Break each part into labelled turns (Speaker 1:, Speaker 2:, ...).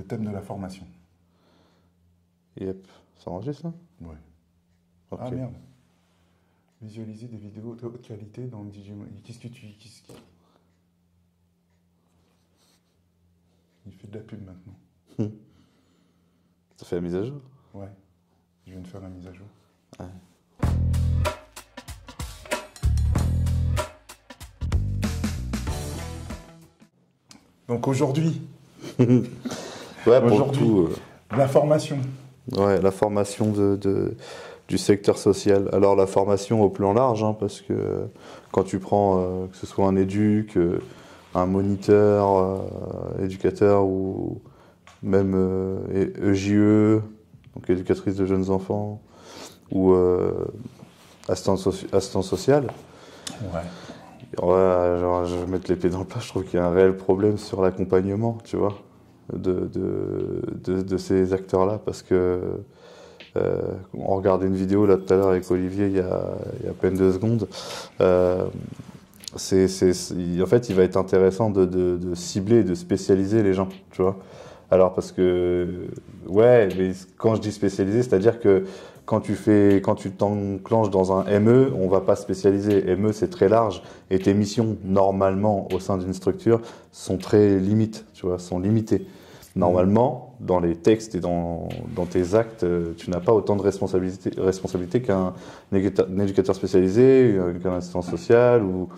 Speaker 1: le thème de la formation.
Speaker 2: Yep. Ça enregistre là?
Speaker 1: Ouais.
Speaker 2: Ok.
Speaker 1: Ah merde. Visualiser des vidéos de haute qualité dans le Digimon. Il fait de la pub maintenant.
Speaker 2: Ça fait la mise à jour?
Speaker 1: Ouais. Je viens de faire la mise à jour.
Speaker 2: Ouais.
Speaker 1: Donc aujourd'hui,
Speaker 2: Ouais, pour le
Speaker 1: Aujourd'hui.
Speaker 2: coup,
Speaker 1: la formation.
Speaker 2: ouais, la formation du secteur social. Alors la formation au plan large, hein, parce que quand tu prends que ce soit un éduc, un moniteur, éducateur ou même EJE, donc éducatrice de jeunes enfants, ou assistant social,
Speaker 1: Ouais.
Speaker 2: ouais, genre, je vais mettre les pieds dans le plat, je trouve qu'il y a un réel problème sur l'accompagnement, tu vois, de ces acteurs-là, parce que on regardait une vidéo là tout à l'heure avec Olivier il y a à peine 2 secondes. En fait, il va être intéressant de cibler, de spécialiser les gens, tu vois. Alors parce que, ouais, mais quand je dis spécialiser, c'est-à-dire que quand tu t'enclenches dans un ME, on va pas spécialiser. ME, c'est très large et tes missions, normalement, au sein d'une structure, sont très limites, tu vois, sont limitées. Normalement, dans les textes et dans tes actes, tu n'as pas autant de responsabilité qu'un éducateur spécialisé, qu'un assistant social ou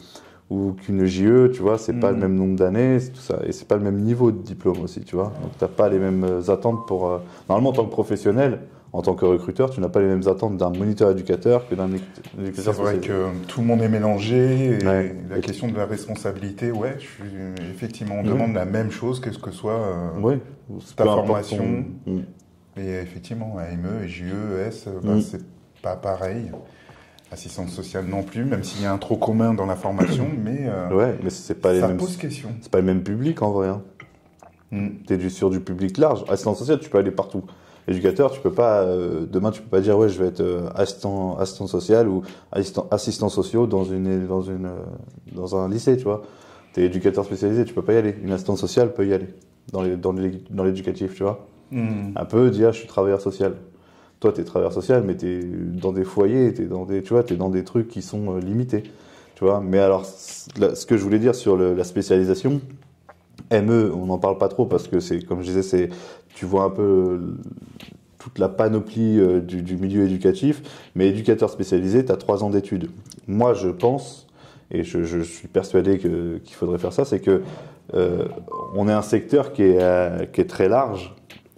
Speaker 2: qu'une JE, tu vois, c'est pas le même nombre d'années, c'est tout ça, et c'est pas le même niveau de diplôme aussi, tu vois. Donc t'as pas les mêmes attentes pour. Normalement, en tant que professionnel, en tant que recruteur, tu n'as pas les mêmes attentes d'un moniteur éducateur que d'un
Speaker 1: C'est
Speaker 2: éducateur
Speaker 1: vrai
Speaker 2: spécialisé.
Speaker 1: que tout le monde est mélangé et
Speaker 2: Ouais.
Speaker 1: la question de la responsabilité, ouais, effectivement, on demande la même chose que ce que soit
Speaker 2: Oui.
Speaker 1: ta
Speaker 2: Peu importe
Speaker 1: formation.
Speaker 2: ton-
Speaker 1: Et effectivement, AME, JE, ES, c'est pas pareil. Assistante sociale non plus, même s'il y a un trop commun dans la formation, mais
Speaker 2: Ouais, mais c'est pas les
Speaker 1: ça
Speaker 2: mêmes.
Speaker 1: pose question.
Speaker 2: C'est pas le même public en vrai. Hein. T'es sur du public large. Assistant social, tu peux aller partout. Éducateur, tu peux pas. Demain, tu peux pas dire ouais, je vais être assistant social ou assistant sociaux dans un lycée, tu vois. T'es éducateur spécialisé, tu peux pas y aller. Une assistante sociale peut y aller dans l'éducatif, tu vois. Un peu dire je suis travailleur social. Toi, t'es travailleur social, mais t'es dans des foyers, t'es dans des trucs qui sont limités, tu vois. Mais alors, ce que je voulais dire sur la spécialisation, ME, on n'en parle pas trop parce que c'est, comme je disais, tu vois un peu toute la panoplie du milieu éducatif, mais éducateur spécialisé, tu as 3 ans d'études. Moi, je pense, et je suis persuadé qu'il faudrait faire ça, c'est que on est un secteur qui est très large.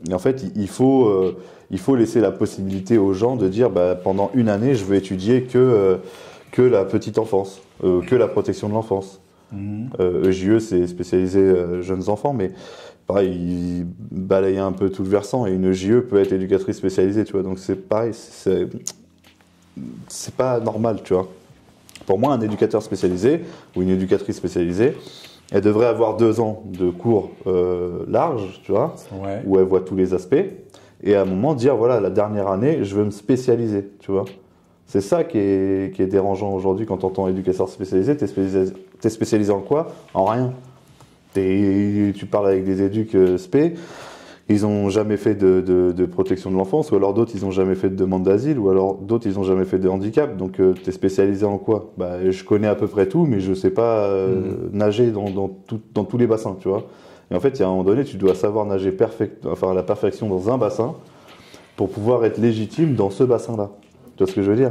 Speaker 2: Et en fait, il faut laisser la possibilité aux gens de dire, bah, pendant une année, je veux étudier que la petite enfance, que la protection de l'enfance. EJE, c'est spécialisé jeunes enfants, mais pareil, il balaye un peu tout le versant et une EJE peut être éducatrice spécialisée, tu vois. Donc c'est pareil, c'est pas normal, tu vois. Pour moi, un éducateur spécialisé ou une éducatrice spécialisée, elle devrait avoir 2 ans de cours larges, tu vois,
Speaker 1: Ouais.
Speaker 2: où elle voit tous les aspects, et à un moment dire, voilà, la dernière année, je veux me spécialiser, tu vois. C'est ça qui est dérangeant aujourd'hui quand tu entends éducateur spécialisé. T'es spécialisé en quoi? En rien. Tu parles avec des éducs spé, ils n'ont jamais fait de protection de l'enfance, ou alors d'autres, ils n'ont jamais fait de demande d'asile, ou alors d'autres, ils n'ont jamais fait de handicap. Donc, tu es spécialisé en quoi? Bah, je connais à peu près tout, mais je ne sais pas nager dans tous les bassins, tu vois. Et en fait, il y a un moment donné, tu dois savoir nager à la perfection dans un bassin pour pouvoir être légitime dans ce bassin-là. Tu vois ce que je veux dire?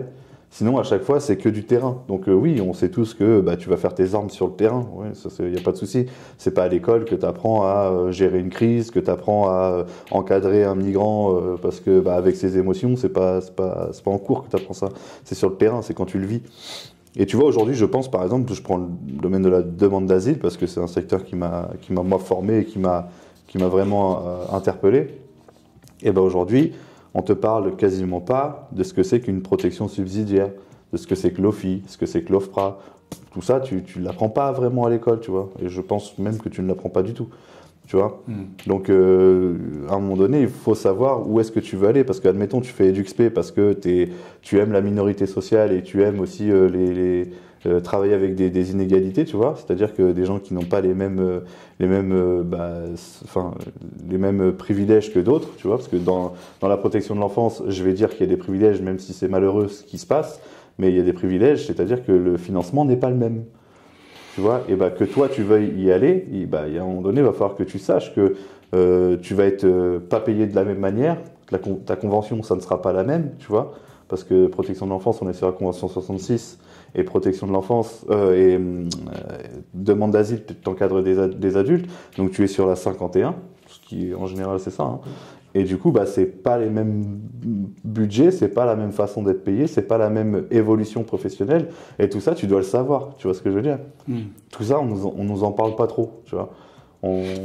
Speaker 2: Sinon, à chaque fois, c'est que du terrain. Donc oui, on sait tous que bah, tu vas faire tes armes sur le terrain. Ouais, il n'y a pas de souci. C'est pas à l'école que tu apprends à gérer une crise, que tu apprends à encadrer un migrant parce que bah, avec ses émotions, c'est pas en cours que tu apprends ça. C'est sur le terrain, c'est quand tu le vis. Et tu vois, aujourd'hui, je pense, par exemple, je prends le domaine de la demande d'asile parce que c'est un secteur qui m'a moi formé et qui m'a vraiment interpellé. Et ben aujourd'hui, on te parle quasiment pas de ce que c'est qu'une protection subsidiaire, de ce que c'est que l'OFI, ce que c'est que l'OFPRA. Tout ça, tu ne l'apprends pas vraiment à l'école, tu vois. Et je pense même que tu ne l'apprends pas du tout, tu vois. Donc, à un moment donné, il faut savoir où est-ce que tu veux aller. Parce qu'admettons, tu fais EduxP parce que tu aimes la minorité sociale et tu aimes aussi travailler avec des inégalités, tu vois, c'est-à-dire que des gens qui n'ont pas les mêmes privilèges que d'autres, tu vois, parce que dans la protection de l'enfance, je vais dire qu'il y a des privilèges, même si c'est malheureux ce qui se passe, mais il y a des privilèges, c'est-à-dire que le financement n'est pas le même. Tu vois, et que toi tu veuilles y aller, il y a un moment donné, il va falloir que tu saches que tu vas être pas payé de la même manière, que ta convention, ça ne sera pas la même, tu vois, parce que protection de l'enfance, on est sur la convention 66, et protection de l'enfance demande d'asile, tu encadres des adultes, donc tu es sur la 51, ce qui en général c'est ça, hein. Et du coup, c'est pas les mêmes budgets, c'est pas la même façon d'être payé, c'est pas la même évolution professionnelle, et tout ça, tu dois le savoir, tu vois ce que je veux dire. Tout ça, on nous en parle pas trop, tu vois.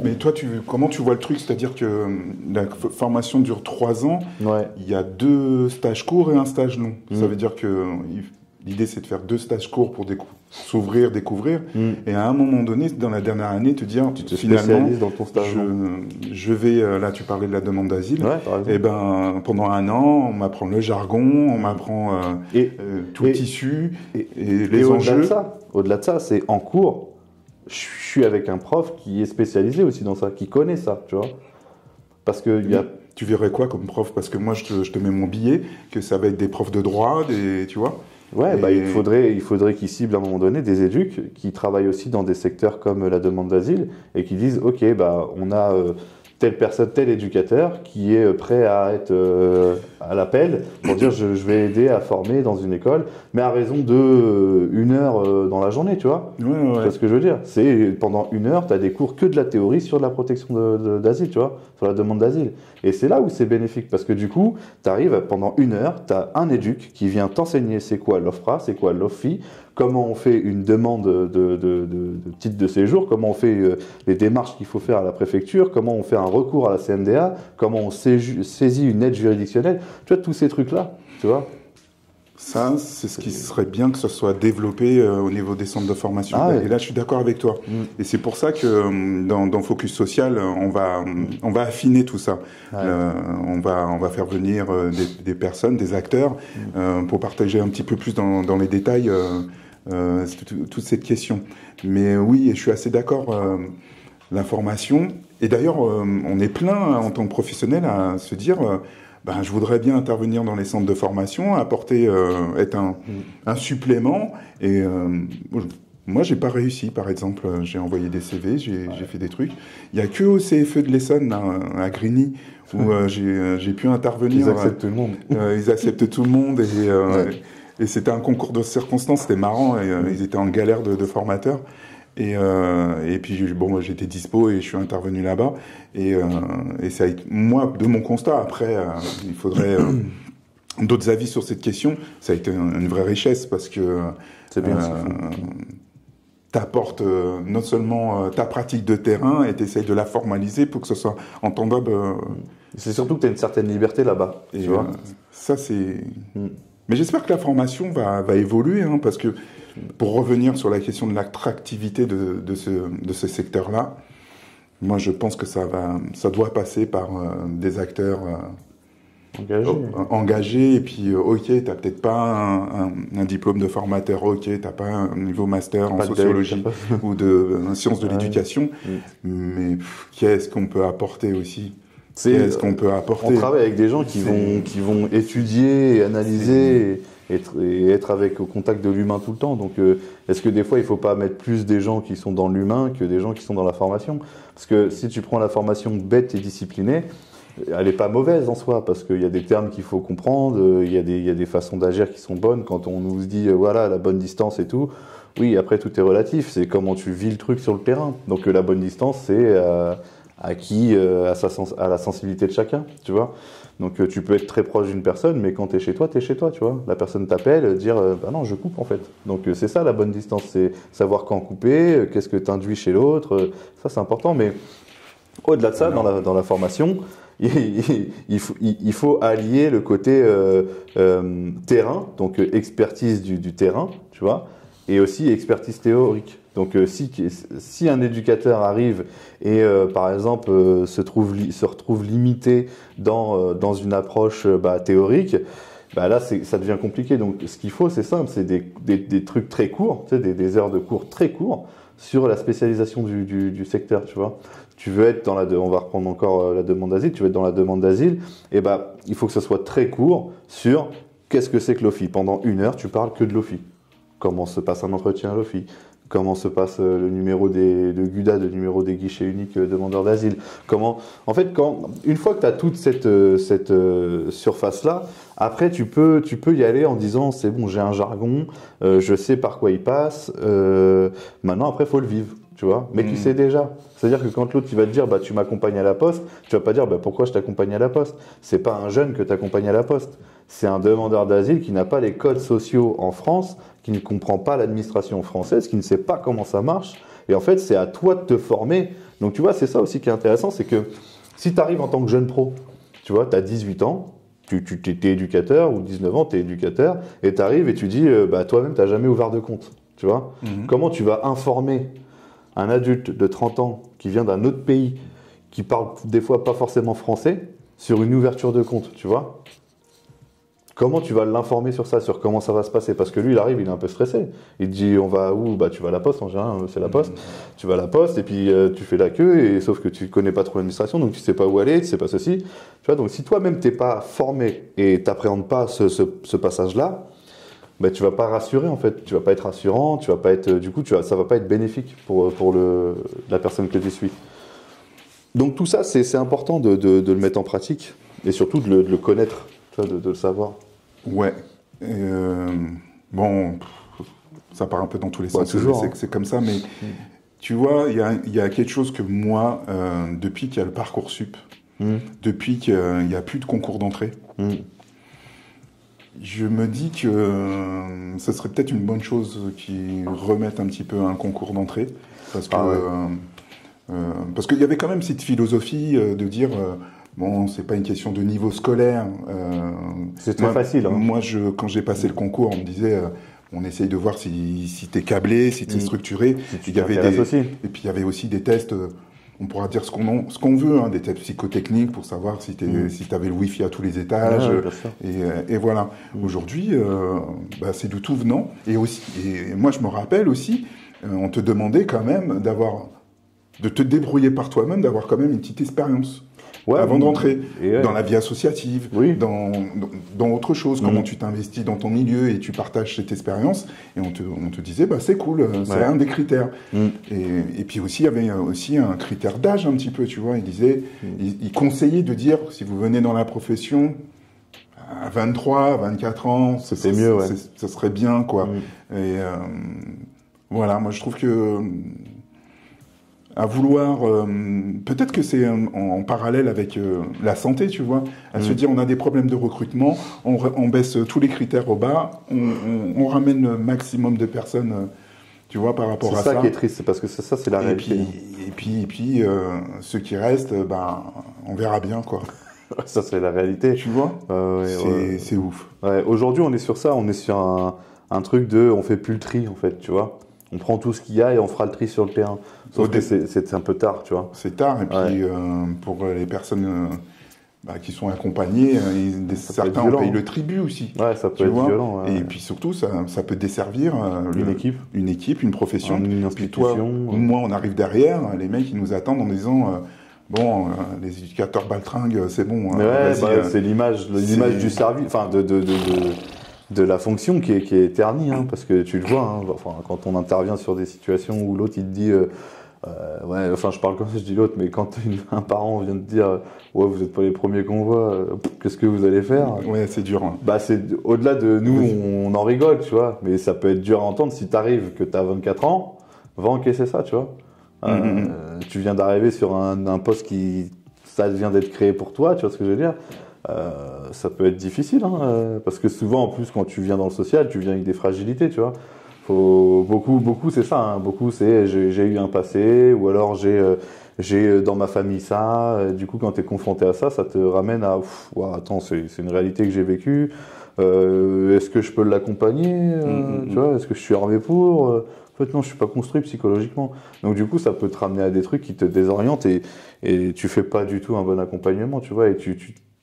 Speaker 1: Mais toi, comment tu vois le truc? C'est-à-dire que la formation dure 3 ans, il y a 2 stages courts et un stage long. Ça veut dire que l'idée, c'est de faire 2 stages courts pour s'ouvrir, découvrir, et à un moment donné, dans la dernière année, te dire,
Speaker 2: tu te
Speaker 1: finalement,
Speaker 2: spécialises dans ton stage.
Speaker 1: Je vais, là, tu parlais de la demande d'asile, et pendant 1 an, on m'apprend le jargon, on m'apprend tout le tissu, et les enjeux.
Speaker 2: Au-delà de ça, c'est en cours, je suis avec un prof qui est spécialisé aussi dans ça, qui connaît ça, tu vois. Parce que
Speaker 1: tu verrais quoi comme prof? Parce que moi, je te mets mon billet, que ça va être des profs de droit, tu vois.
Speaker 2: Ouais, il faudrait qu'ils ciblent à un moment donné des éducs qui travaillent aussi dans des secteurs comme la demande d'asile et qui disent ok, on a telle personne, tel éducateur qui est prêt à être à l'appel pour dire je vais aider à former dans une école, mais à raison de 1 heure dans la journée, tu vois.
Speaker 1: Ouais.
Speaker 2: Tu vois ce que je veux dire? C'est pendant 1 heure, tu as des cours que de la théorie sur la protection d'asile, tu vois, sur la demande d'asile. Et c'est là où c'est bénéfique parce que du coup, tu arrives pendant 1 heure, tu as un éduc qui vient t'enseigner c'est quoi l'OFPRA, c'est quoi l'OFI, comment on fait une demande de titre de séjour, comment on fait les démarches qu'il faut faire à la préfecture, comment on fait un recours à la CNDA, comment on saisit une aide juridictionnelle, tu vois, tous ces trucs-là, tu vois.
Speaker 1: Ça, c'est ce qui serait bien que ce soit développé au niveau des centres de formation. Et là, je suis d'accord avec toi. Et c'est pour ça que dans Focus Social, on va affiner tout ça. On va faire venir des personnes, des acteurs, pour partager un petit peu plus dans les détails toute cette question. Mais oui, je suis assez d'accord. L'information. Et d'ailleurs, on est plein en tant que professionnel à se dire... je voudrais bien intervenir dans les centres de formation, apporter, être un supplément. Et moi, j'ai pas réussi, par exemple. J'ai envoyé des CV, j'ai fait des trucs. Il y a que au CFE de l'Essonne, à Grigny, où j'ai pu intervenir.
Speaker 2: Ils acceptent tout le monde.
Speaker 1: Ils acceptent tout le monde. Et c'était un concours de circonstances, c'était marrant. Et, ils étaient en galère de formateurs. Et puis moi j'étais dispo et je suis intervenu là-bas et ça a été, moi de mon constat après il faudrait d'autres avis sur cette question, ça a été une vraie richesse parce que t'apportes non seulement ta pratique de terrain et t'essayes de la formaliser pour que ce soit entendable.
Speaker 2: C'est surtout que t'as une certaine liberté là-bas, tu vois.
Speaker 1: Ça c'est... Mais j'espère que la formation va évoluer, hein, parce que pour revenir sur la question de l'attractivité de ce secteur-là, moi je pense que ça doit passer par des acteurs engagés. Et puis, ok, t'as peut-être pas un diplôme de formateur, ok, t'as pas un niveau master en sociologie ou en sciences de l'éducation, mais qu'est-ce qu'on peut apporter aussi? Qu'est-ce qu'on peut apporter?
Speaker 2: On travaille avec des gens qui vont étudier, et analyser et être au contact de l'humain tout le temps. Donc, est-ce que des fois, il ne faut pas mettre plus des gens qui sont dans l'humain que des gens qui sont dans la formation? Parce que si tu prends la formation bête et disciplinée, elle n'est pas mauvaise en soi, parce qu'il y a des termes qu'il faut comprendre, il y a des façons d'agir qui sont bonnes. Quand on nous dit, voilà, la bonne distance et tout, oui, après, tout est relatif. C'est comment tu vis le truc sur le terrain. Donc, la bonne distance, c'est... à la sensibilité de chacun, tu vois. Donc tu peux être très proche d'une personne, mais quand t'es chez toi, tu vois. La personne t'appelle, dire non, je coupe en fait. Donc c'est ça la bonne distance, c'est savoir quand couper, qu'est-ce que t'induis chez l'autre, ça c'est important. Mais au-delà de ça, dans la formation, il faut allier le côté terrain, donc expertise du terrain, tu vois, et aussi expertise théorique. Donc si un éducateur arrive et par exemple se retrouve limité dans une approche théorique, bah là, ça devient compliqué. Donc, ce qu'il faut, c'est simple, c'est des trucs très courts, tu sais, des heures de cours très courts sur la spécialisation du secteur, tu vois. Tu veux être on va reprendre encore la demande d'asile, tu veux être dans la demande d'asile, et bah, il faut que ce soit très court sur qu'est-ce que c'est que l'OFI. Pendant 1 heure, tu parles que de l'OFI. Comment se passe un entretien à l'OFI? Comment se passe le numéro de GUDA, le numéro des guichets uniques demandeurs d'asile? En fait, une fois que tu as toute cette surface-là, après tu peux y aller en disant c'est bon, j'ai un jargon, je sais par quoi il passe. Maintenant, après, faut le vivre, tu vois. Mais tu sais déjà. C'est-à-dire que quand l'autre il va te dire bah tu m'accompagnes à la poste, tu vas pas dire bah pourquoi je t'accompagne à la poste. C'est pas un jeune que t'accompagnes à la poste. C'est un demandeur d'asile qui n'a pas les codes sociaux en France, qui ne comprend pas l'administration française, qui ne sait pas comment ça marche. Et en fait, c'est à toi de te former. Donc, tu vois, c'est ça aussi qui est intéressant, c'est que si tu arrives en tant que jeune pro, tu vois, tu as 18 ans, tu es éducateur, ou 19 ans, tu es éducateur, et tu arrives et tu dis, bah, toi-même, tu n'as jamais ouvert de compte. Tu vois, Comment tu vas informer un adulte de 30 ans qui vient d'un autre pays, qui parle des fois pas forcément français, sur une ouverture de compte, tu vois? Comment tu vas l'informer sur ça, sur comment ça va se passer? Parce que lui, il arrive, il est un peu stressé. Il te dit, on va où? Bah, tu vas à la poste, en général, c'est la poste. Tu vas à la poste, et puis tu fais la queue, et sauf que tu connais pas trop l'administration, donc tu sais pas où aller, tu sais pas ceci. Tu vois, donc si toi-même t'es pas formé et t'appréhendes pas ce passage-là, bah, tu vas pas rassurer, en fait. Tu vas pas être rassurant, tu vas pas être, du coup, ça va pas être bénéfique pour la personne que tu suis. Donc tout ça, c'est important de le mettre en pratique, et surtout de le connaître, tu vois, de le savoir.
Speaker 1: Ouais. Bon, ça part un peu dans tous les sens.
Speaker 2: Toujours,
Speaker 1: c'est comme ça, mais tu vois, il y a quelque chose que moi, depuis qu'il y a le Parcoursup, depuis qu'il n'y a plus de concours d'entrée, je me dis que ce serait peut-être une bonne chose qu'ils remettent un petit peu un concours d'entrée, parce que parce qu'il y avait quand même cette philosophie de dire bon, c'est pas une question de niveau scolaire.
Speaker 2: C'est très facile. Hein.
Speaker 1: Moi, quand j'ai passé le concours, on me disait, on essaye de voir si t'es câblé, si t'es structuré.
Speaker 2: Si tu aussi.
Speaker 1: Et puis il y avait aussi des tests. On pourra dire ce qu'on veut, hein, des tests psychotechniques pour savoir si t'avais le Wi-Fi à tous les étages. Et voilà. Aujourd'hui, c'est du tout venant. Et moi, je me rappelle aussi, on te demandait quand même de te débrouiller par toi-même, d'avoir quand même une petite expérience. Avant d'entrer dans la vie associative, dans autre chose, comment tu t'investis dans ton milieu et tu partages cette expérience. Et on te disait, c'est cool, c'est un des critères. Et puis aussi, il y avait aussi un critère d'âge un petit peu, tu vois. Il disait, il conseillait de dire, si vous venez dans la profession, à 23, 24 ans,
Speaker 2: c'est mieux,
Speaker 1: ça serait bien, quoi. Et voilà, moi je trouve que à vouloir, peut-être que c'est en parallèle avec la santé, tu vois, à se dire on a des problèmes de recrutement, on baisse tous les critères au bas, on ramène le maximum de personnes, tu vois, par rapport à ça.
Speaker 2: C'est ça qui est triste, c'est parce que ça c'est la réalité.
Speaker 1: Et puis ceux qui restent, on verra bien, quoi.
Speaker 2: Ça c'est la réalité.
Speaker 1: Tu vois, c'est ouf.
Speaker 2: Ouais, aujourd'hui on est sur ça, on est sur un truc on fait plus le tri en fait, tu vois. On prend tout ce qu'il y a et on fera le tri sur le terrain. Sauf que c'est un peu tard, tu vois.
Speaker 1: C'est tard, et puis pour les personnes qui sont accompagnées, certains on paye le tribut aussi.
Speaker 2: Ouais, ça peut être violent.
Speaker 1: Et puis surtout, ça peut desservir une équipe, une profession.
Speaker 2: Une institution.
Speaker 1: Moi, on arrive derrière, les mecs, ils nous attendent en disant... les éducateurs baltringues, c'est bon.
Speaker 2: C'est l'image du service, enfin de la fonction qui est ternie, hein, parce que tu le vois, hein, quand on intervient sur des situations où l'autre il te dit, je parle comme ça, je dis l'autre, mais quand un parent vient te dire, vous n'êtes pas les premiers qu'on voit, qu'est-ce que vous allez faire?
Speaker 1: Ouais, c'est dur. Hein.
Speaker 2: C'est au-delà de nous, on en rigole, tu vois, mais ça peut être dur à entendre si t'arrives que t'as 24 ans, va encaisser ça, tu vois. Tu viens d'arriver sur un poste ça vient d'être créé pour toi, tu vois ce que je veux dire? Ça peut être difficile, hein, parce que souvent en plus quand tu viens dans le social, tu viens avec des fragilités, tu vois. Beaucoup c'est ça, hein, beaucoup c'est j'ai eu un passé, ou alors j'ai dans ma famille ça. Du coup quand tu es confronté à ça, ça te ramène à attends, c'est une réalité que j'ai vécue. Est-ce que je peux l'accompagner, tu vois, est-ce que je suis armé pour En fait, non, je suis pas construit psychologiquement. Donc, du coup, ça peut te ramener à des trucs qui te désorientent et tu fais pas du tout un bon accompagnement, tu vois. Et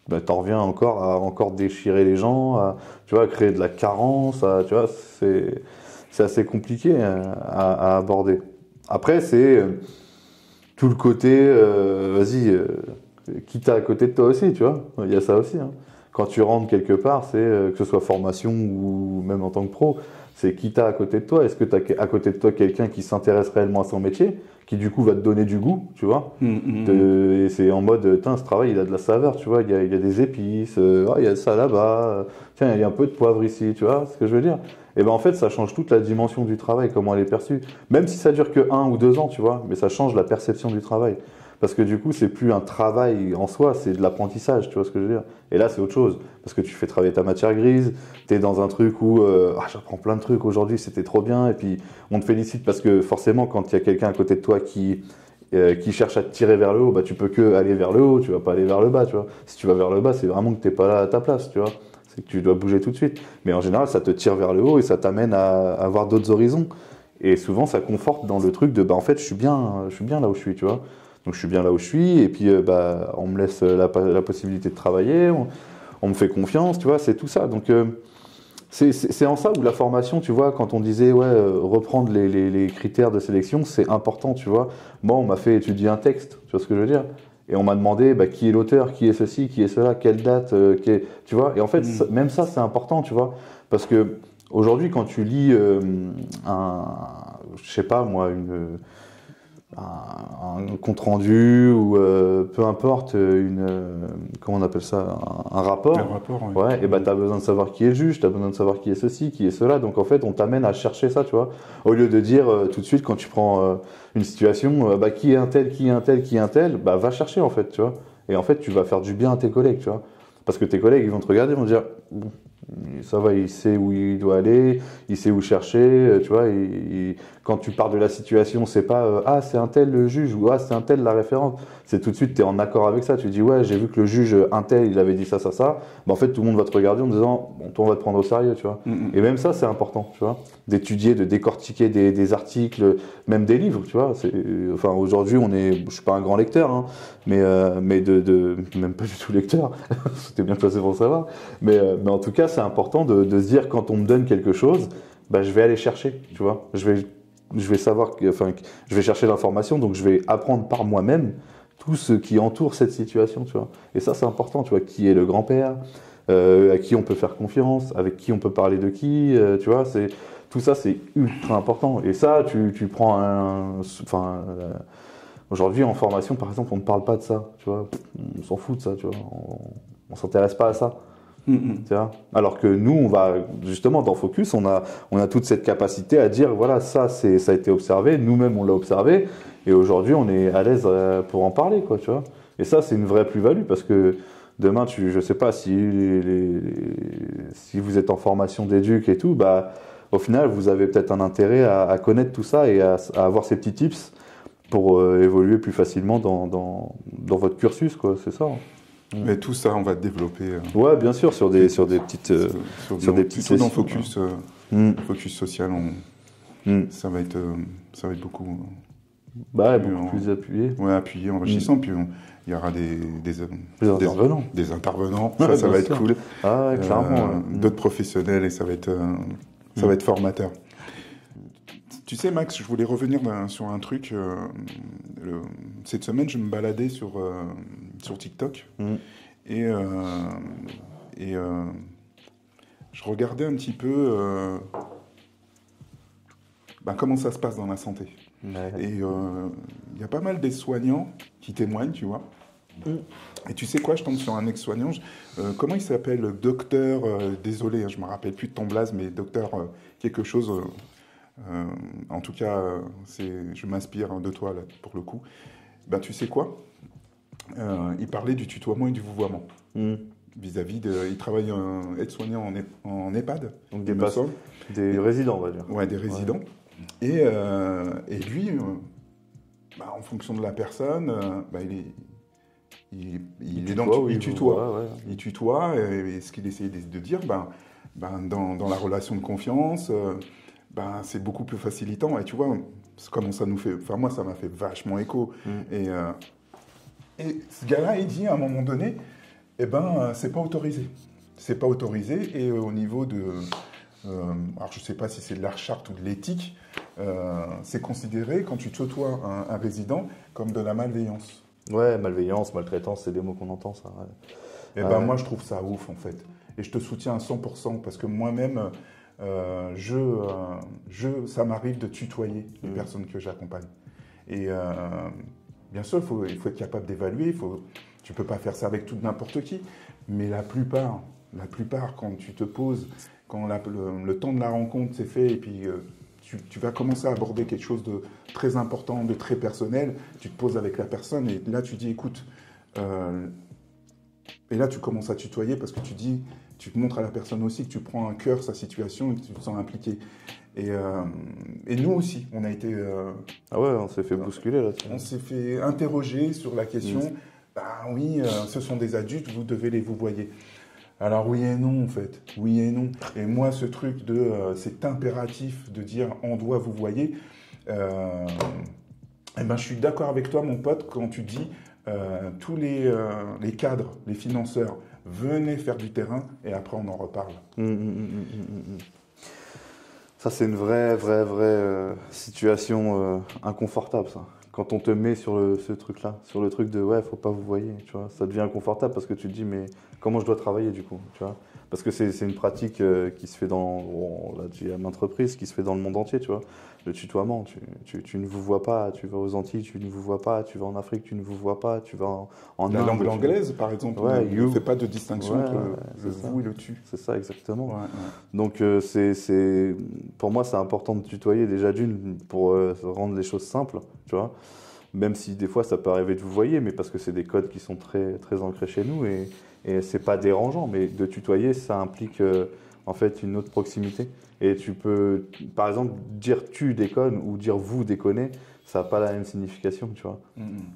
Speaker 2: bah, t'en reviens encore à encore déchirer les gens, tu vois, à créer de la carence, tu vois, c'est assez compliqué à aborder. Après, c'est tout le côté, vas-y, qui t'a à côté de toi aussi, tu vois, il y a ça aussi. Hein. Quand tu rentres quelque part, c'est que ce soit formation ou même en tant que pro, c'est qui t'a à côté de toi. Est-ce que tu as à côté de toi quelqu'un qui s'intéresse réellement à son métier, qui du coup va te donner du goût, tu vois. Et c'est en mode, ce travail, il a de la saveur, tu vois, il y a des épices, il y a ça là-bas, tiens, il y a un peu de poivre ici, tu vois ce que je veux dire. Et ben en fait, ça change toute la dimension du travail, comment elle est perçue. Même si ça dure que 1 ou 2 ans, tu vois, mais ça change la perception du travail. Parce que du coup, c'est plus un travail en soi, c'est de l'apprentissage, tu vois ce que je veux dire. Et là, c'est autre chose. Parce que tu fais travailler ta matière grise, tu es dans un truc où j'apprends plein de trucs aujourd'hui, c'était trop bien. Et puis, on te félicite parce que forcément, quand il y a quelqu'un à côté de toi qui cherche à te tirer vers le haut, bah, tu peux que aller vers le haut, tu vas pas aller vers le bas, tu vois. Si tu vas vers le bas, c'est vraiment que t'es pas là à ta place, tu vois. C'est que tu dois bouger tout de suite. Mais en général, ça te tire vers le haut et ça t'amène à avoir d'autres horizons. Et souvent, ça conforte dans le truc de, en fait, je suis bien là où je suis, tu vois. Donc je suis bien là où je suis, et puis on me laisse la possibilité de travailler, on me fait confiance, tu vois, c'est tout ça. Donc c'est en ça où la formation, tu vois, quand on disait reprendre les critères de sélection, c'est important, tu vois. Moi, on m'a fait étudier un texte, tu vois ce que je veux dire. Et on m'a demandé qui est l'auteur, qui est ceci, qui est cela, quelle date, tu vois. Et en fait, même ça, c'est important, tu vois, parce que aujourd'hui, quand tu lis je sais pas moi, un compte rendu ou peu importe comment on appelle ça, un rapport.
Speaker 1: Un rapport,
Speaker 2: ouais. Et t'as besoin de savoir qui est le juge, t'as besoin de savoir qui est ceci, qui est cela. Donc en fait, on t'amène à chercher ça, tu vois. Au lieu de dire tout de suite quand tu prends une situation, qui est un tel, qui est un tel, qui est un tel, va chercher en fait, tu vois. Et en fait, tu vas faire du bien à tes collègues, tu vois. Parce que tes collègues, ils vont te regarder, ils vont te dire, bon, ça va, il sait où il doit aller, il sait où chercher, tu vois. Quand tu pars de la situation, c'est pas c'est un tel le juge ou c'est un tel la référente. C'est tout de suite, tu es en accord avec ça. Tu dis ouais, j'ai vu que le juge un tel, il avait dit ça, ça, ça. En fait, tout le monde va te regarder en disant bon, toi, on va te prendre au sérieux, tu vois. Et même ça, c'est important, tu vois, d'étudier, de décortiquer des articles, même des livres, tu vois. Enfin, aujourd'hui, je suis pas un grand lecteur, hein, mais même pas du tout lecteur. C'était bien placé pour le savoir. Mais en tout cas, c'est important de se dire quand on me donne quelque chose, je vais aller chercher, tu vois. Je vais savoir, je vais chercher l'information, donc je vais apprendre par moi-même tout ce qui entoure cette situation, tu vois. Et ça, c'est important, tu vois. Qui est le grand-père, à qui on peut faire confiance, avec qui on peut parler de qui, tu vois. Tout ça, c'est ultra important. Et ça, tu prends aujourd'hui, en formation, par exemple, on ne parle pas de ça, tu vois. On s'en fout de ça, tu vois. On s'intéresse pas à ça. Tu vois. Alors que nous, on va justement dans Focus, on a toute cette capacité à dire voilà, ça a été observé, nous-mêmes on l'a observé, et aujourd'hui on est à l'aise pour en parler, quoi, tu vois. Et ça, c'est une vraie plus-value parce que demain, je sais pas si vous êtes en formation d'éduc et tout, au final, vous avez peut-être un intérêt à connaître tout ça et à avoir ces petits tips pour évoluer plus facilement dans votre cursus, quoi. C'est ça.
Speaker 1: Mais tout ça, on va développer.
Speaker 2: Ouais, bien sûr, sur des petites, sur des petites
Speaker 1: sessions. Dans Focus social, ça va être beaucoup.
Speaker 2: Beaucoup plus appuyé.
Speaker 1: Ouais, appuyé, enrichissant. Puis il y aura des
Speaker 2: intervenants.
Speaker 1: Des intervenants. Ça va être cool.
Speaker 2: Ah, ouais, clairement.
Speaker 1: D'autres professionnels et ça va être formateur. Tu sais, Max, je voulais revenir sur un truc. Cette semaine, je me baladais sur TikTok et je regardais un petit peu comment ça se passe dans la santé. Ouais. Et il y a pas mal d'aides-soignants qui témoignent, tu vois. Et tu sais quoi, je tombe sur un ex-soignant. Comment il s'appelle? Docteur, désolé, je ne me rappelle plus de ton blaze, mais docteur quelque chose... en tout cas, je m'inspire de toi là, pour le coup. Tu sais quoi, il parlait du tutoiement et du vouvoiement. Vis-à-vis il travaille aide-soignant en EHPAD.
Speaker 2: Donc des résidents, on va dire.
Speaker 1: Ouais, des résidents. Ouais. Et lui, en fonction de la personne, il tutoie. Il tutoie. Et ce qu'il essayait de dire, dans la relation de confiance... c'est beaucoup plus facilitant. Et tu vois, comment ça nous fait... Enfin, moi, ça m'a fait vachement écho. Et ce gars-là, il dit, à un moment donné, Eh ben, c'est pas autorisé. C'est pas autorisé et au niveau de... alors je sais pas si c'est de la charte ou de l'éthique, c'est considéré quand tu tutoies un résident comme de la malveillance.
Speaker 2: Ouais, malveillance, maltraitance, c'est des mots qu'on entend, ça. Ouais.
Speaker 1: Eh ben, moi, je trouve ça ouf, en fait. Et je te soutiens à 100% parce que moi-même, ça m'arrive de tutoyer les personnes que j'accompagne. Et bien sûr, il faut être capable d'évaluer. Tu peux pas faire ça avec tout n'importe qui. Mais la plupart, quand tu te poses, quand le temps de la rencontre s'est fait et puis tu vas commencer à aborder quelque chose de très important, de très personnel, tu te poses avec la personne et là, tu dis, écoute... et là, tu commences à tutoyer parce que tu montres à la personne aussi que tu prends à cœur sa situation et que tu te sens impliqué. Et nous aussi, on a été...
Speaker 2: ah ouais, on s'est fait bousculer là-dessus.
Speaker 1: On s'est fait interroger sur la question. Bah oui, ce sont des adultes, vous devez les vouvoyer. Alors oui et non, en fait. Oui et non. Et moi, ce truc de... c'est impératif de dire on doit vouvoyer. Eh ben, je suis d'accord avec toi, mon pote, quand tu dis... tous les cadres, les financeurs, venez faire du terrain et après on en reparle.
Speaker 2: Ça, c'est une vraie situation inconfortable, ça. Quand on te met sur ce truc-là, sur le truc de ouais, faut pas vous voyer, tu vois, ça devient inconfortable parce que tu te dis mais comment je dois travailler du coup, tu vois? Parce que c'est une pratique qui se fait on l'a dit à maintes reprises, qui se fait dans le monde entier, tu vois. Le tutoiement, tu ne vous vois pas, tu vas aux Antilles, tu ne vous vois pas, tu vas en Afrique, tu ne vous vois pas, tu vas en
Speaker 1: la
Speaker 2: Inde,
Speaker 1: langue anglaise, par exemple, ne fait pas de distinction entre le vous et le tu.
Speaker 2: C'est ça, exactement. Donc, pour moi, c'est important de tutoyer déjà d'une pour rendre les choses simples, tu vois. Même si des fois, ça peut arriver de vous voyer, mais parce que c'est des codes qui sont très, très ancrés chez nous et c'est pas dérangeant. Mais de tutoyer, ça implique en fait une autre proximité. Et tu peux, par exemple, dire tu déconnes ou dire vous déconnez, ça n'a pas la même signification, tu vois.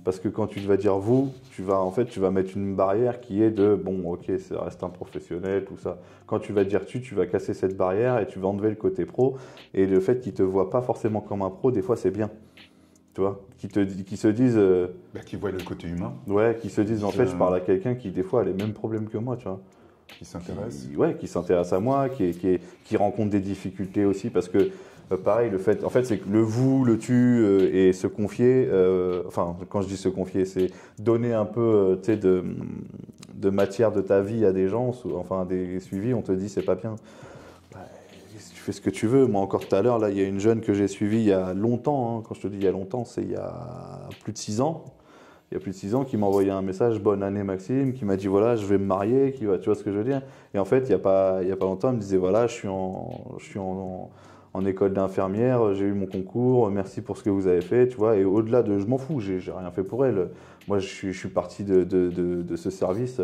Speaker 2: Parce que quand tu vas dire vous, tu vas mettre une barrière qui est de bon, ok, ça reste un professionnel, tout ça. Quand tu vas dire tu vas casser cette barrière et tu vas enlever le côté pro. Et le fait qu'ils te voient pas forcément comme un pro, des fois, c'est bien. Tu vois, qui se disent...
Speaker 1: qui voient le côté humain.
Speaker 2: Ouais, qui se disent, en fait, je parle à quelqu'un qui, des fois, a les mêmes problèmes que moi, tu vois.
Speaker 1: Qui s'intéresse.
Speaker 2: Qui s'intéresse à moi, qui rencontre des difficultés aussi, parce que, pareil, en fait, c'est que le vous, le tu, et se confier, enfin, quand je dis se confier, c'est donner un peu, tu sais, de matière de ta vie à des gens, enfin, des suivis, on te dit, c'est pas bien. Tu fais ce que tu veux. Moi, encore tout à l'heure, là, il y a une jeune que j'ai suivie il y a longtemps. Hein. Quand je te dis il y a longtemps, c'est il y a plus de 6 ans. Il y a plus de 6 ans, qui m'a envoyé un message, bonne année Maxime, qui m'a dit voilà, je vais me marier, tu vois ce que je veux dire. Et en fait, il y a pas longtemps, elle me disait voilà, je suis en école d'infirmière, j'ai eu mon concours, merci pour ce que vous avez fait, tu vois. Et au-delà de, je m'en fous, j'ai rien fait pour elle. Moi, je suis parti de ce service.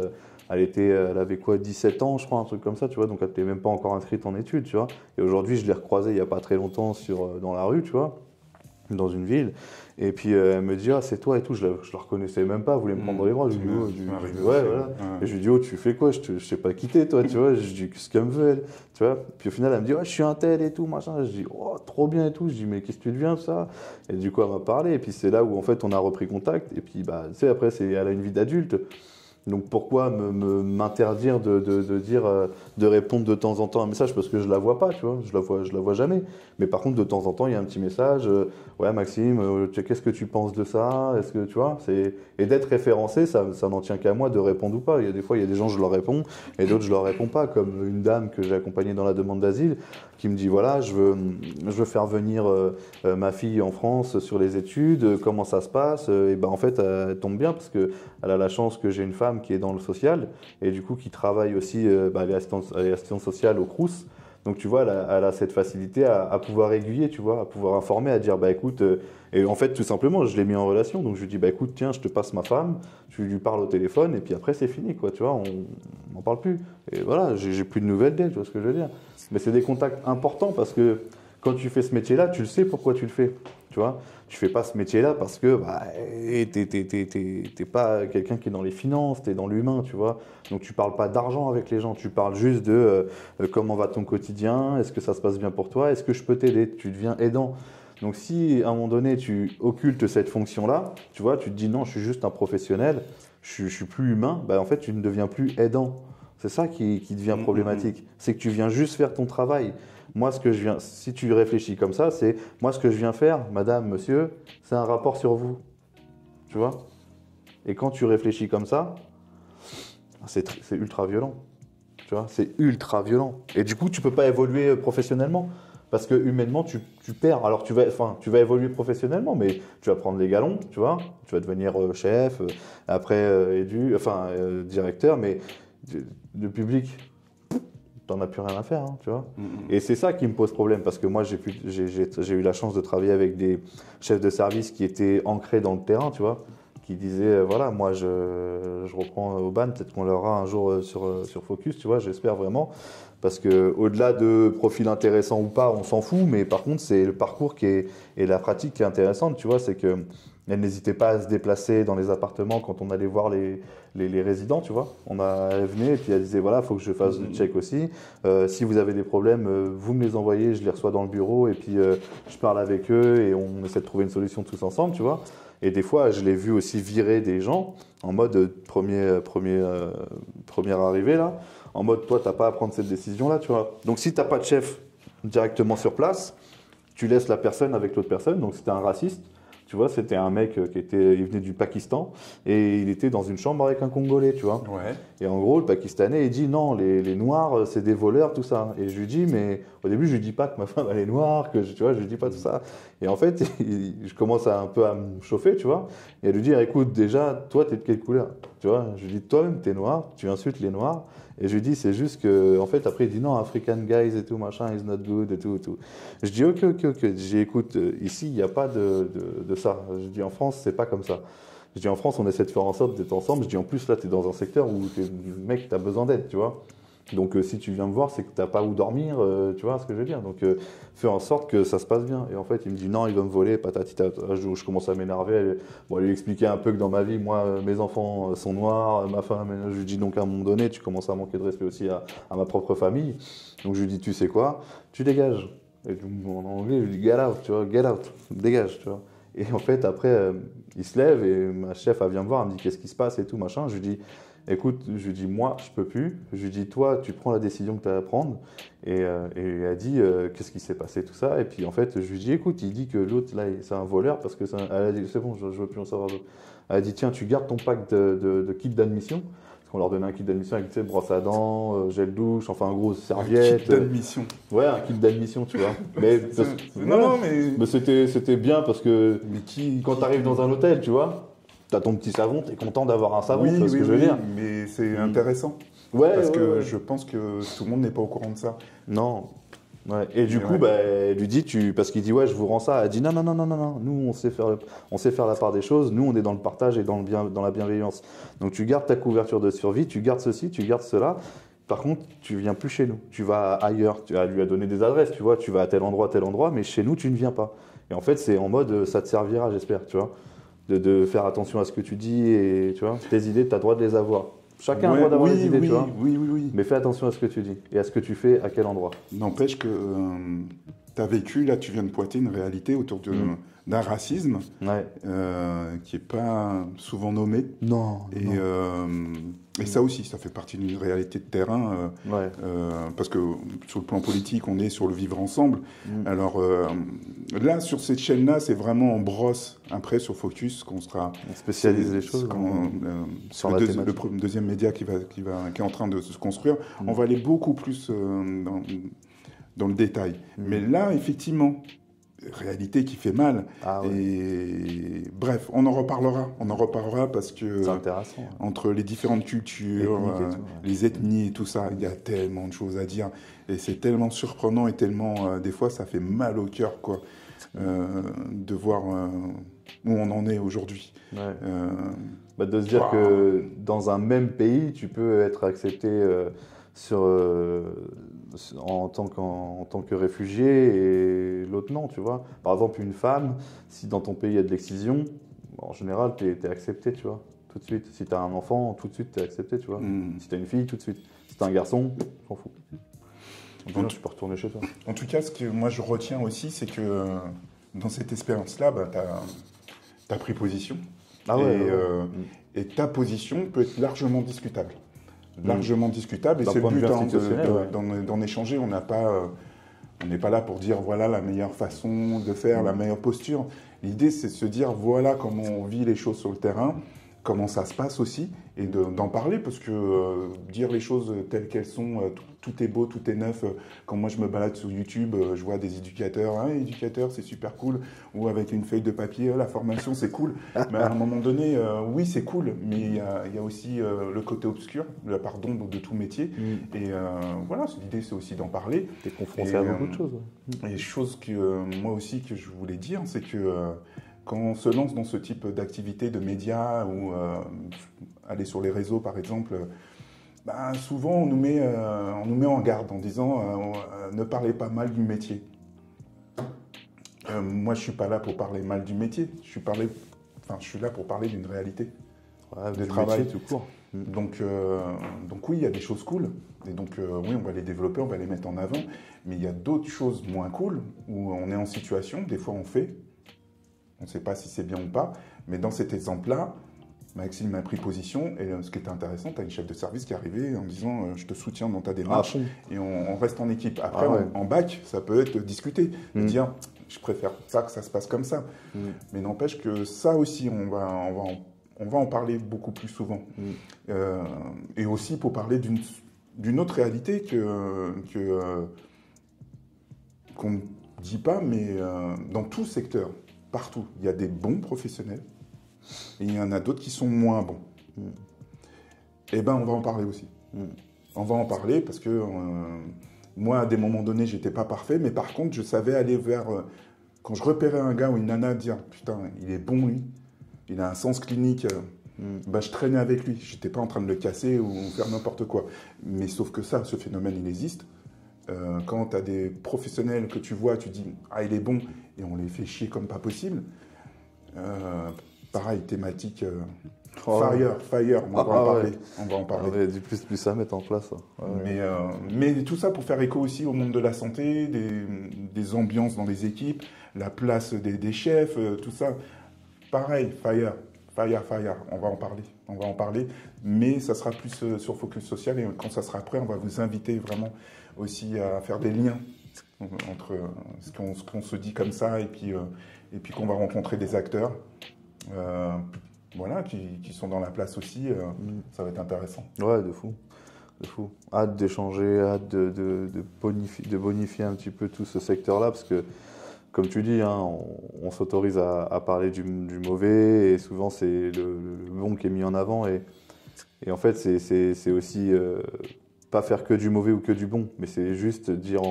Speaker 2: Elle avait quoi, 17 ans, je crois, un truc comme ça, tu vois. Donc, elle n'était même pas encore inscrite en études, tu vois. Et aujourd'hui, je l'ai recroisée il n'y a pas très longtemps dans la rue, tu vois, dans une ville. Et puis, elle me dit, ah, c'est toi et tout. Je la reconnaissais même pas, elle voulait me prendre dans les bras. Je lui dis, ouais, voilà. Et je lui dis, oh, tu fais quoi? Je sais pas quitter, toi, tu vois. Je dis, qu'est-ce qu'elle me veut, elle? Tu vois. Puis au final, elle me dit, ouais, je suis un tel et tout, machin. Je dis, oh, trop bien et tout. Je dis, mais qu'est-ce que tu deviens, ça? Et du coup, elle m'a parlé. Et puis, c'est là où, en fait, on a repris contact. Et puis, bah, tu sais, après, elle a une vie d'adulte. Donc pourquoi m'interdire de dire de répondre de temps en temps à un message parce que je la vois pas, tu vois, je la vois jamais. Mais par contre de temps en temps il y a un petit message, ouais Maxime, qu'est-ce que tu penses de ça? Est-ce que tu vois, et d'être référencé, ça n'en tient qu'à moi de répondre ou pas. Il y a des fois il y a des gens je leur réponds et d'autres je leur réponds pas, comme une dame que j'ai accompagnée dans la demande d'asile qui me dit voilà je veux faire venir ma fille en France sur les études, comment ça se passe? Et ben en fait elle tombe bien parce que elle a la chance que j'ai une femme qui est dans le social et du coup qui travaille aussi, elle est assistante sociale au Crous. Donc tu vois, elle a cette facilité à pouvoir aiguiller, tu vois, à pouvoir informer, à dire bah écoute, et en fait tout simplement je l'ai mis en relation, donc je lui dis bah écoute tiens je te passe ma femme, je lui parle au téléphone et puis après c'est fini quoi, tu vois, on n'en parle plus. Et voilà, j'ai plus de nouvelles d'elle, tu vois ce que je veux dire. Mais c'est des contacts importants parce que quand tu fais ce métier-là, tu le sais pourquoi tu le fais. Tu vois, tu fais pas ce métier-là parce que t'es pas quelqu'un qui est dans les finances, t'es dans l'humain, tu vois. Donc tu parles pas d'argent avec les gens, tu parles juste de comment va ton quotidien, est-ce que ça se passe bien pour toi, est-ce que je peux t'aider, tu deviens aidant. Donc si à un moment donné tu occultes cette fonction-là, tu vois, tu te dis non, je suis juste un professionnel, je suis plus humain, bah en fait tu ne deviens plus aidant. C'est ça qui devient problématique. C'est que tu viens juste faire ton travail. Moi, si tu réfléchis comme ça, c'est moi ce que je viens faire, madame, monsieur, c'est un rapport sur vous. Tu vois? Et quand tu réfléchis comme ça, c'est ultra violent. Tu vois? C'est ultra violent. Et du coup, tu peux pas évoluer professionnellement. Parce que humainement, tu perds. Alors, tu vas évoluer professionnellement, mais tu vas prendre les galons, tu vois? Tu vas devenir chef, après directeur, mais le public, t'en as plus rien à faire, hein, tu vois. Et c'est ça qui me pose problème, parce que moi, j'ai eu la chance de travailler avec des chefs de service qui étaient ancrés dans le terrain, tu vois, qui disaient, voilà, moi, je reprends au ban, peut-être qu'on l'aura un jour sur Focus, tu vois, j'espère vraiment, parce que au-delà de profils intéressants ou pas, on s'en fout, mais par contre, c'est le parcours et la pratique qui est intéressante, tu vois, c'est que elle n'hésitait pas à se déplacer dans les appartements quand on allait voir les résidents, tu vois. Elle venait et puis elle disait, voilà, il faut que je fasse le check aussi. Si vous avez des problèmes, vous me les envoyez, je les reçois dans le bureau et puis je parle avec eux et on essaie de trouver une solution tous ensemble, tu vois. Et des fois, je l'ai vu aussi virer des gens en mode première arrivée, là, en mode, toi, t'as pas à prendre cette décision-là, tu vois. Donc, si t'as pas de chef directement sur place, tu laisses la personne avec l'autre personne. Donc, c'était un raciste. Tu vois, c'était un mec il venait du Pakistan et il était dans une chambre avec un Congolais, tu vois.
Speaker 1: Ouais.
Speaker 2: Et en gros, le Pakistanais, il dit non, les Noirs, c'est des voleurs, tout ça. Et je lui dis, mais au début, je lui dis pas que ma femme, elle est noire, tu vois, je lui dis pas tout ça. Et en fait, je commence un peu à me chauffer, tu vois. Et à lui dire, écoute, déjà, toi, t'es de quelle couleur? Tu vois, je lui dis, toi-même, t'es noir, tu insultes les Noirs. Et je lui dis, c'est juste que, en fait, après, il dit non, African guys et tout, machin, is not good et tout, et tout. Je dis, ok. Je dis, écoute, ici, il n'y a pas de ça. Je dis, en France, c'est pas comme ça. Je dis, en France, on essaie de faire en sorte d'être ensemble. Je dis, en plus, là, t'es dans un secteur où mec, t'as besoin d'aide, tu vois. Donc, si tu viens me voir, c'est que t'as pas où dormir, tu vois ce que je veux dire. Donc, fais en sorte que ça se passe bien. Et en fait, il me dit, non, il va me voler, patati. Je commence à m'énerver. Bon, lui expliquer un peu que dans ma vie, moi, mes enfants sont noirs, ma femme, je lui dis, donc, à un moment donné, tu commences à manquer de respect aussi à ma propre famille. Donc, je lui dis, tu sais quoi, tu dégages. Et en anglais, je lui dis, get out, tu vois, get out, dégage, tu vois. Et en fait, après, il se lève et ma chef, elle vient me voir, elle me dit, qu'est-ce qui se passe et tout, machin. Je lui dis, écoute, je lui dis, moi, je peux plus. Je lui dis, toi, tu prends la décision que tu as à prendre. Et elle dit, qu'est-ce qui s'est passé, tout ça. Et puis, en fait, je lui dis, écoute, il dit que l'autre, là, c'est un voleur parce que elle a dit, c'est bon, je veux plus en savoir d'autre. Elle a dit, tiens, tu gardes ton pack de kit d'admission. Parce qu'on leur donnait un kit d'admission avec, tu sais, brosse à dents, gel douche, enfin, en gros, serviette.
Speaker 1: Un kit d'admission.
Speaker 2: Ouais, un kit d'admission, tu vois. Mais, mais c'était bien parce que quand tu arrives dans un hôtel, tu vois, t'as ton petit savon, t'es content d'avoir un savon,
Speaker 1: oui,
Speaker 2: c'est ce que je veux dire.
Speaker 1: Mais c'est intéressant.
Speaker 2: Ouais,
Speaker 1: parce que je pense que tout le monde n'est pas au courant de ça.
Speaker 2: Non. Ouais. Et du coup, elle lui dit, parce qu'il dit, ouais, je vous rends ça. Elle dit, non, nous, on sait faire la part des choses. Nous, on est dans le partage et dans la bienveillance. Donc, tu gardes ta couverture de survie, tu gardes ceci, tu gardes cela. Par contre, tu viens plus chez nous. Tu vas ailleurs. Tu lui as donné des adresses, tu vois. Tu vas à tel endroit, mais chez nous, tu ne viens pas. Et en fait, c'est en mode, ça te servira, j'espère, tu vois, de faire attention à ce que tu dis et, tu vois, tes idées, tu as le droit de les avoir. Chacun a le droit d'avoir des idées, tu vois.
Speaker 1: Oui.
Speaker 2: Mais fais attention à ce que tu dis et à ce que tu fais, à quel endroit.
Speaker 1: N'empêche que tu as vécu, là, tu viens de pointer une réalité autour d'un racisme qui n'est pas souvent nommé.
Speaker 2: Non.
Speaker 1: Et ça aussi, ça fait partie d'une réalité de terrain. Parce que sur le plan politique, on est sur le vivre ensemble. Alors là, sur cette chaîne-là, c'est vraiment en brosse. Après, sur Focus, qu'on sera...
Speaker 2: On spécialise les choses.
Speaker 1: Sur le deuxième média qui est en train de se construire, on va aller beaucoup plus dans le détail. Mais là, effectivement, réalité qui fait mal. Et bref, on en reparlera parce que
Speaker 2: c'est intéressant.
Speaker 1: Entre les différentes cultures, les ethnies et tout ça, il y a tellement de choses à dire. Et c'est tellement surprenant et tellement, des fois, ça fait mal au cœur, quoi, de voir où on en est aujourd'hui.
Speaker 2: De se dire que dans un même pays, tu peux être accepté en tant que réfugié et l'autre non, tu vois. Par exemple, une femme, si dans ton pays il y a de l'excision, en général, t'es accepté, tu vois, tout de suite. Si t'as un enfant, tout de suite, t'es accepté, tu vois. Si t'as une fille, tout de suite. Si t'as un garçon, t'en fous. Donc, tu peux retourner chez toi.
Speaker 1: En tout cas, ce que moi je retiens aussi, c'est que dans cette expérience-là, tu as pris position.
Speaker 2: Ah ouais,
Speaker 1: et ta position peut être largement discutable. Largement discutable, et c'est le but d'en échanger. On n'est pas là pour dire voilà la meilleure façon de faire, la meilleure posture. L'idée, c'est de se dire voilà comment on vit les choses sur le terrain, comment ça se passe aussi, et d'en parler, parce que dire les choses telles qu'elles sont, tout est beau, tout est neuf. Quand moi je me balade sur YouTube, je vois des éducateurs, hein, éducateur c'est super cool, ou avec une feuille de papier, la formation c'est cool. Mais à un moment donné, oui c'est cool, mais il y a aussi le côté obscur, la part d'ombre de tout métier. Et voilà, l'idée c'est aussi d'en parler.
Speaker 2: T'es confronté à beaucoup de choses.
Speaker 1: Et chose que moi aussi que je voulais dire, c'est que quand on se lance dans ce type d'activité de médias ou aller sur les réseaux par exemple, souvent on nous met en garde en disant ne parlez pas mal du métier. Moi je suis pas là pour parler mal du métier, je suis là pour parler d'une réalité de travail
Speaker 2: métier, tout court.
Speaker 1: Donc oui, il y a des choses cool, et donc oui, on va les développer, on va les mettre en avant, mais il y a d'autres choses moins cool où on est en situation, des fois on fait. On ne sait pas si c'est bien ou pas, mais dans cet exemple-là, Maxime a pris position, et ce qui était intéressant, tu as une chef de service qui est arrivée en disant je te soutiens dans ta démarche, et on reste en équipe. Après, en bac, ça peut être discuté, de dire je préfère pas que ça se passe comme ça. Mais n'empêche que ça aussi, on va en parler beaucoup plus souvent. Et aussi pour parler d'une autre réalité qu'on ne dit pas, mais dans tout secteur, partout, il y a des bons professionnels et il y en a d'autres qui sont moins bons. Eh ben, on va en parler aussi. On va en parler parce que moi, à des moments donnés, j'étais pas parfait, mais par contre, je savais aller vers... quand je repérais un gars ou une nana, dire « Putain, il est bon, lui. Il a un sens clinique. » je traînais avec lui. J'étais pas en train de le casser ou faire n'importe quoi. Mais sauf que ça, ce phénomène, il existe. Quand tu as des professionnels que tu vois, tu dis « Ah, il est bon » et on les fait chier comme pas possible. Pareil, thématique fire, on va en parler. On va en parler.
Speaker 2: Il y a du plus à mettre en place.
Speaker 1: Mais tout ça pour faire écho aussi au monde de la santé, des ambiances dans les équipes, la place des chefs, tout ça. Pareil, fire. On va en parler. Mais ça sera plus sur Focus Social, et quand ça sera prêt, on va vous inviter vraiment aussi à faire des liens entre ce qu'on se dit comme ça et puis qu'on va rencontrer des acteurs qui sont dans la place aussi. Ça va être intéressant.
Speaker 2: Ouais, de fou. Hâte d'échanger, hâte de bonifier un petit peu tout ce secteur-là, parce que comme tu dis, hein, on s'autorise à parler du mauvais, et souvent c'est le bon qui est mis en avant, et en fait c'est aussi pas faire que du mauvais ou que du bon, mais c'est juste dire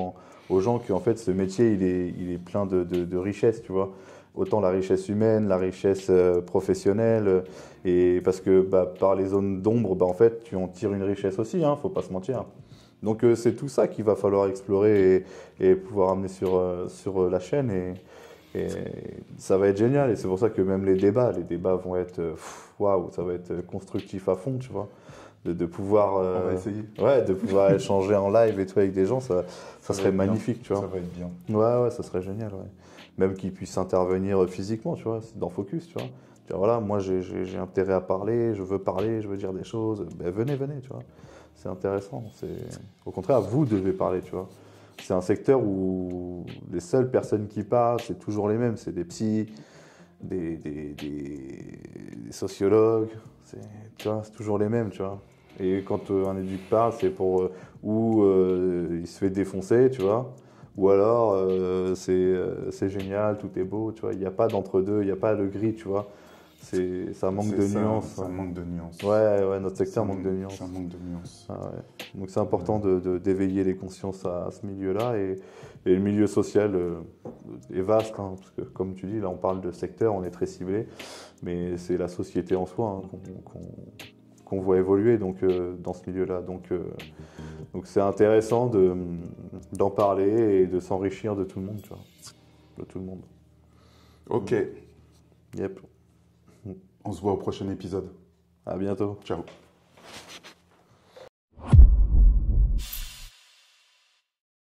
Speaker 2: aux gens qu'en fait ce métier il est plein de richesses, tu vois. Autant la richesse humaine, la richesse professionnelle, et parce que par les zones d'ombre, en fait tu en tires une richesse aussi, hein, faut pas se mentir. Donc c'est tout ça qu'il va falloir explorer et pouvoir amener sur la chaîne, et ça va être génial, et c'est pour ça que même les débats vont être waouh, ça va être constructif à fond, tu vois, de pouvoir
Speaker 1: on va essayer.
Speaker 2: De pouvoir échanger en live et tout avec des gens, ça serait magnifique, tu vois.
Speaker 1: Ça va être bien.
Speaker 2: Ouais, ça serait génial, ouais. Même qu'ils puissent intervenir physiquement, tu vois, dans Focus, tu vois. Dire, voilà, moi j'ai intérêt à parler, je veux dire des choses, venez, tu vois. C'est intéressant. Au contraire, vous devez parler, tu vois. C'est un secteur où les seules personnes qui parlent, c'est toujours les mêmes. C'est des psys, des sociologues. Tu vois, c'est toujours les mêmes, tu vois. Et quand un éduc parle, c'est pour il se fait défoncer, tu vois. Ou alors c'est génial, tout est beau, tu vois. Il n'y a pas d'entre-deux, il n'y a pas de gris, tu vois. Ça manque de nuances.
Speaker 1: Ça manque de nuances.
Speaker 2: Ouais, notre secteur manque de nuances.
Speaker 1: Ça manque de nuances.
Speaker 2: Ah ouais. Donc c'est important d'éveiller les consciences à ce milieu-là, et le milieu social est vaste, hein, parce que comme tu dis, là on parle de secteur, on est très ciblé, mais c'est la société en soi, hein, qu'on voit évoluer dans ce milieu-là. Donc c'est intéressant d'en parler et de s'enrichir de tout le monde, tu vois. De tout le monde.
Speaker 1: Ok.
Speaker 2: Yep.
Speaker 1: On se voit au prochain épisode.
Speaker 2: À bientôt.
Speaker 1: Ciao.